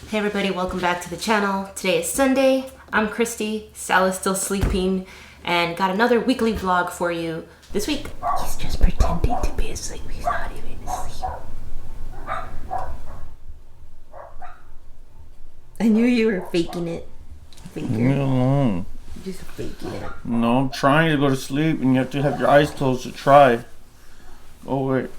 Hey everybody, welcome back to the channel. Today is Sunday. I'm Christy. Sal is still sleeping and got another weekly vlog for you this week. He's just pretending to be asleep. He's not even asleep. I knew you were faking it. Leave me alone. You're just faking it. No, I'm trying to go to sleep and you have to have your eyes closed to try. Oh wait.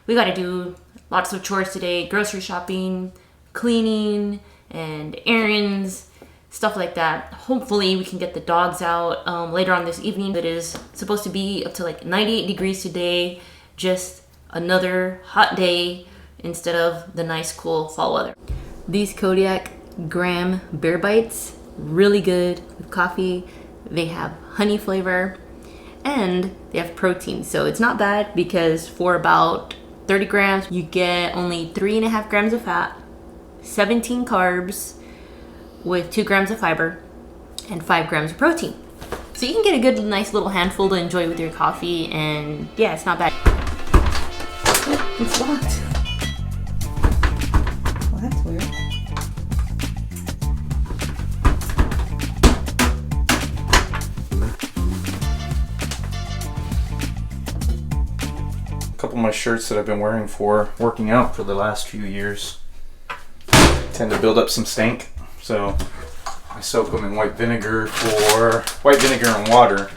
We gotta do lots of chores today, grocery shopping, cleaning, and errands, stuff like that. Hopefully we can get the dogs out later on this evening. It is supposed to be up to like 98 degrees today, just another hot day instead of the nice cool fall weather. These Kodiak Graham Bear Bites, really good with coffee. They have honey flavor and they have protein, so it's not bad because for about 30 grams, you get only 3.5 grams of fat, 17 carbs with 2 grams of fiber, and 5 grams of protein. So you can get a good, nice little handful to enjoy with your coffee, and yeah, it's not bad. Oh, it's locked. Well, that's weird. A couple of my shirts that I've been wearing for working out for the last few years tend to build up some stank, so I soak them in white vinegar and water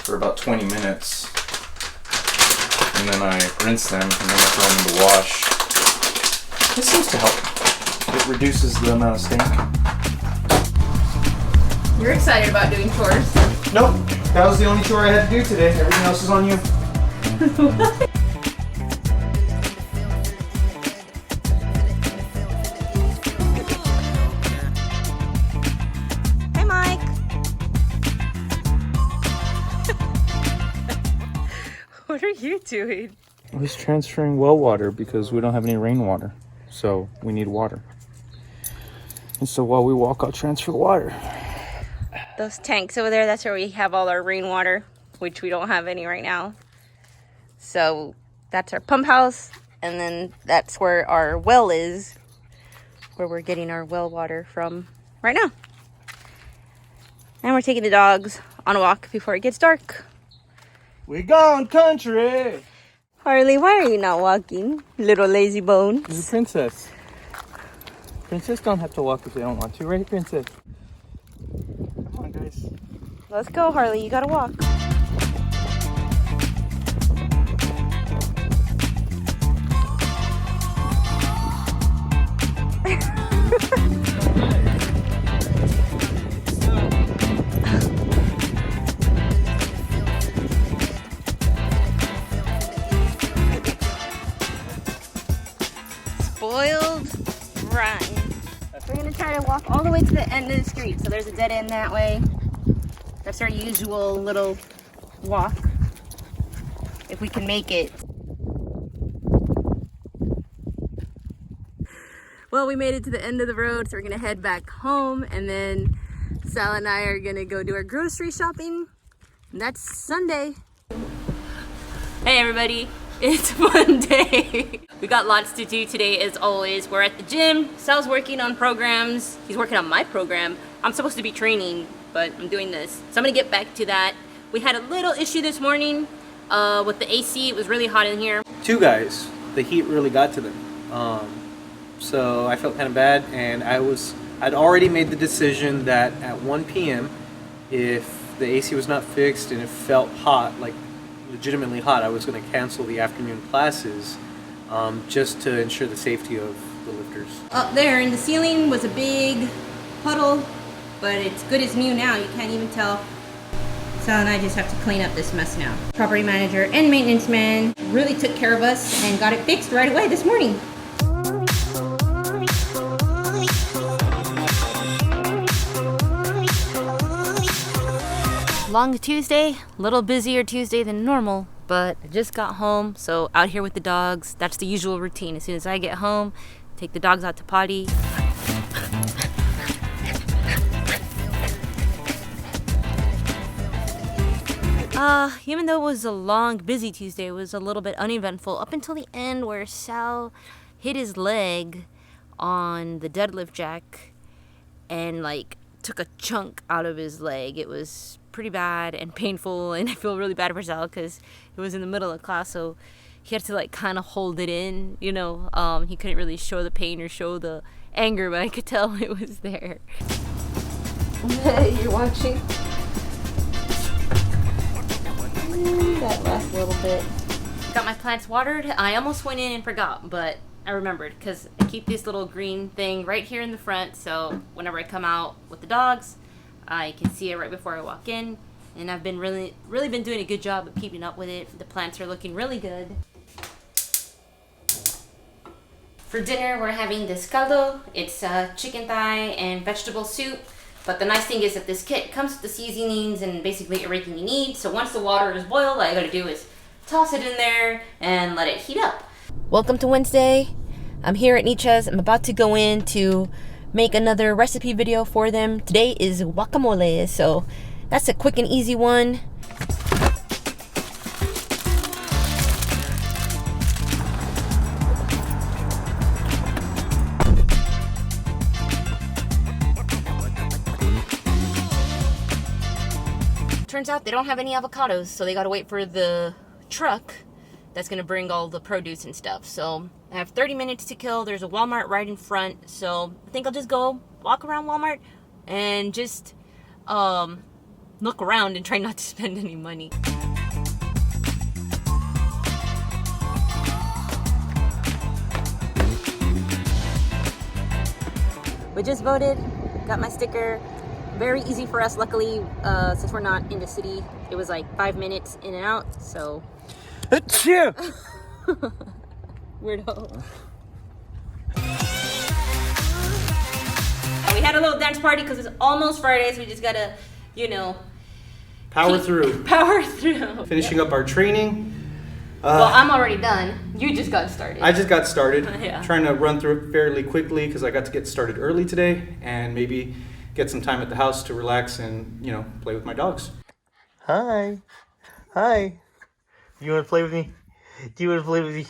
for about 20 minutes, and then I rinse them and then I throw them in the wash. This seems to help. It reduces the amount of stank. You're excited about doing chores. Nope, that was the only chore I had to do today. Everything else is on you. Hi, Mike. What are you doing? I was transferring well water because we don't have any rainwater, so we need water. And so while we walk, I'll transfer water. Those tanks over there, that's where we have all our rainwater, which we don't have any right now. So that's our pump house, and then that's where our well is, where we're getting our well water from right now. And we're taking the dogs on a walk before it gets dark. We gone country! Harley, why are you not walking, little lazy bones? You're a princess. Princess don't have to walk if they don't want to, right, princess? Come on, guys. Let's go, Harley, you gotta walk. Spoiled run. We're gonna try to walk all the way to the end of the street. So there's a dead end that way. That's our usual little walk, if we can make it. Well, we made it to the end of the road, so we're gonna head back home, and then Sal and I are gonna go do our grocery shopping, and that's Sunday. Hey everybody, it's Monday. We got lots to do today as always. We're at the gym. Sal's working on programs. He's working on my program. I'm supposed to be training, but I'm doing this. So I'm gonna get back to that. We had a little issue this morning with the AC. It was really hot in here. Two guys, the heat really got to them. So I felt kind of bad, and I'd already made the decision that at 1 p.m. if the AC was not fixed and it felt hot, like legitimately hot, I was going to cancel the afternoon classes just to ensure the safety of the lifters. Up there in the ceiling was a big puddle, but it's good as new now. You can't even tell. Sal and I just have to clean up this mess now. Property manager and maintenance man really took care of us and got it fixed right away this morning. Long Tuesday, a little busier Tuesday than normal, but I just got home, so out here with the dogs. That's the usual routine. As soon as I get home, take the dogs out to potty. Even though it was a long, busy Tuesday, it was a little bit uneventful up until the end where Sal hit his leg on the deadlift jack and like took a chunk out of his leg. It was pretty bad and painful, and I feel really bad for Sal because it was in the middle of class, so he had to like kind of hold it in, you know. He couldn't really show the pain or show the anger, but I could tell it was there. You're watching? That last little bit. Got my plants watered. I almost went in and forgot, but I remembered because I keep this little green thing right here in the front, so whenever I come out with the dogs, I can see it right before I walk in. And I've been really been doing a good job of keeping up with it. The plants are looking really good. For dinner, we're having this caldo. It's chicken thigh and vegetable soup. But the nice thing is that this kit comes with the seasonings and basically everything you need. So once the water is boiled, all I gotta do is toss it in there and let it heat up. Welcome to Wednesday. I'm here at Nicha's. I'm about to go in to make another recipe video for them. Today is guacamole, so that's a quick and easy one. Turns out they don't have any avocados, so they gotta wait for the truck that's gonna bring all the produce and stuff. So I have 30 minutes to kill. There's a Walmart right in front, so I think I'll just go walk around Walmart and just look around and try not to spend any money. We just voted, got my sticker. Very easy for us, luckily, since we're not in the city. It was like 5 minutes in and out, so. Weirdo. And we had a little dance party because it's almost Friday, so we just gotta, you know, Power through. Power through. Finishing up our training. Well, I'm already done. You just got started. I just got started. Yeah. Trying to run through it fairly quickly because I got to get started early today and maybe get some time at the house to relax and, you know, play with my dogs. Hi. Hi. You want to play with me? Do you want to play with me?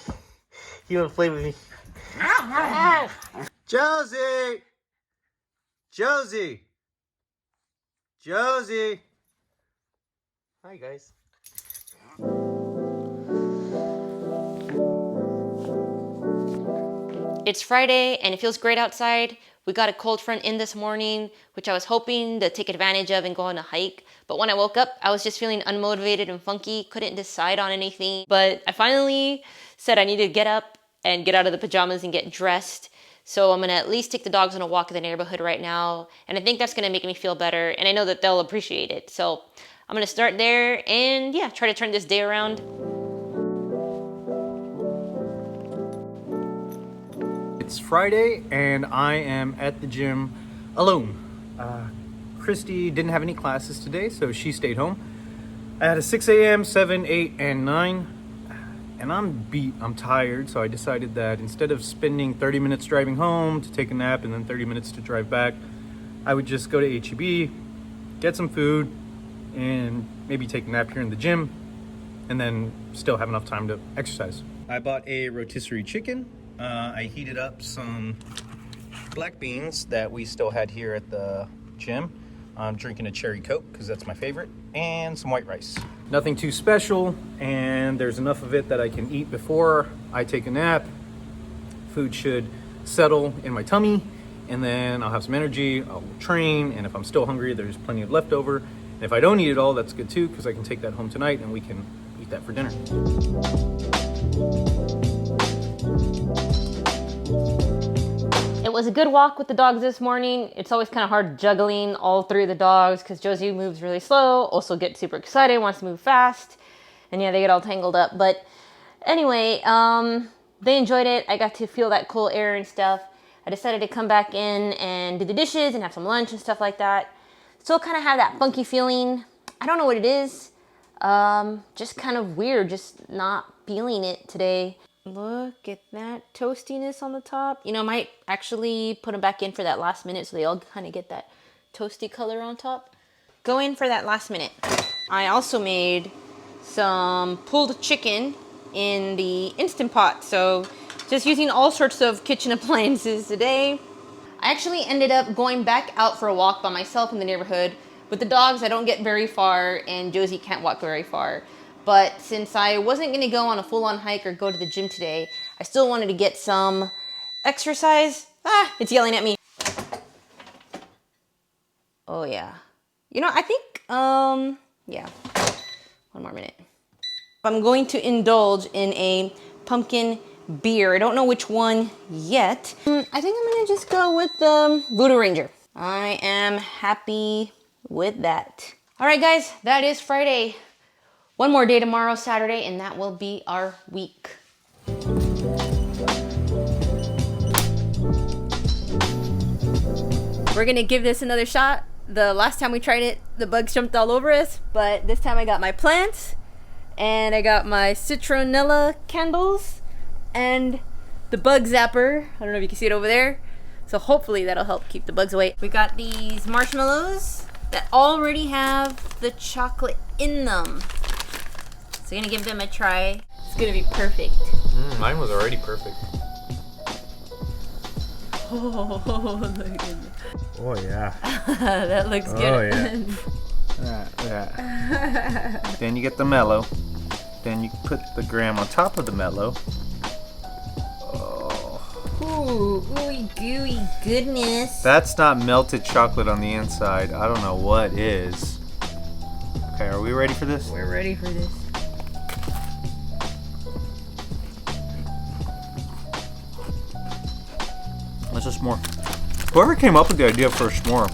You want to play with me? Josie! Josie! Josie! Hi, guys. It's Friday and it feels great outside. We got a cold front in this morning, which I was hoping to take advantage of and go on a hike. But when I woke up, I was just feeling unmotivated and funky, couldn't decide on anything. But I finally said I needed to get up and get out of the pajamas and get dressed. So I'm gonna at least take the dogs on a walk in the neighborhood right now. And I think that's gonna make me feel better. And I know that they'll appreciate it. So I'm gonna start there and yeah, try to turn this day around. It's Friday and I am at the gym alone. Christy didn't have any classes today, so she stayed home. I had a 6 a.m., 7, 8, and 9, and I'm beat, I'm tired, so I decided that instead of spending 30 minutes driving home to take a nap and then 30 minutes to drive back, I would just go to H-E-B, get some food, and maybe take a nap here in the gym, and then still have enough time to exercise. I bought a rotisserie chicken. I heated up some black beans that we still had here at the gym. I'm drinking a cherry Coke because that's my favorite, and some white rice. Nothing too special, and there's enough of it that I can eat before I take a nap. Food should settle in my tummy, and then I'll have some energy, I'll train, and if I'm still hungry, there's plenty of leftover. And if I don't eat it all, that's good too, because I can take that home tonight and we can eat that for dinner. It was a good walk with the dogs this morning. It's always kind of hard juggling all three of the dogs because Josie moves really slow, also gets super excited, wants to move fast, and yeah, they get all tangled up. But anyway, they enjoyed it. I got to feel that cool air and stuff. I decided to come back in and do the dishes and have some lunch and stuff like that. Still kind of have that funky feeling. I don't know what it is. Just kind of weird, just not feeling it today. Look at that toastiness on the top. You know, I might actually put them back in for that last minute so they all kind of get that toasty color on top. Go in for that last minute. I also made some pulled chicken in the Instant Pot. So just using all sorts of kitchen appliances today. I actually ended up going back out for a walk by myself in the neighborhood. With the dogs, I don't get very far, and Josie can't walk very far. But since I wasn't gonna go on a full-on hike or go to the gym today, I still wanted to get some exercise. Ah, it's yelling at me. Oh yeah. You know, I think, yeah. One more minute. I'm going to indulge in a pumpkin beer. I don't know which one yet. I think I'm gonna just go with the Voodoo Ranger. I am happy with that. All right, guys, that is Friday. One more day tomorrow, Saturday, and that will be our week. We're gonna give this another shot. The last time we tried it, the bugs jumped all over us, but this time I got my plants, and I got my citronella candles, and the bug zapper. I don't know if you can see it over there. So hopefully that'll help keep the bugs away. We got these marshmallows that already have the chocolate in them. So I'm gonna give them a try. It's gonna be perfect. Mine was already perfect. Oh, look at that. Oh yeah. That looks good. Oh yeah. Then you get the mellow. Then you put the graham on top of the mellow. Ooh, ooey gooey goodness. That's not melted chocolate on the inside. I don't know what is. Okay, are we ready for this? We're ready for this. That's a s'more. Whoever came up with the idea for a s'more,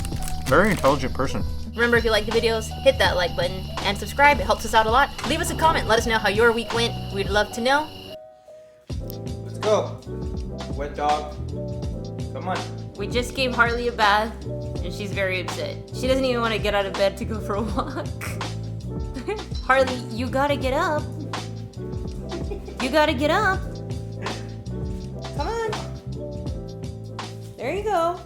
very intelligent person. Remember, if you like the videos, hit that like button and subscribe. It helps us out a lot. Leave us a comment. Let us know how your week went. We'd love to know. Let's go. Wet dog. Come on. We just gave Harley a bath, and she's very upset. She doesn't even want to get out of bed to go for a walk. Harley, you gotta get up. You gotta get up. Come on. There you go.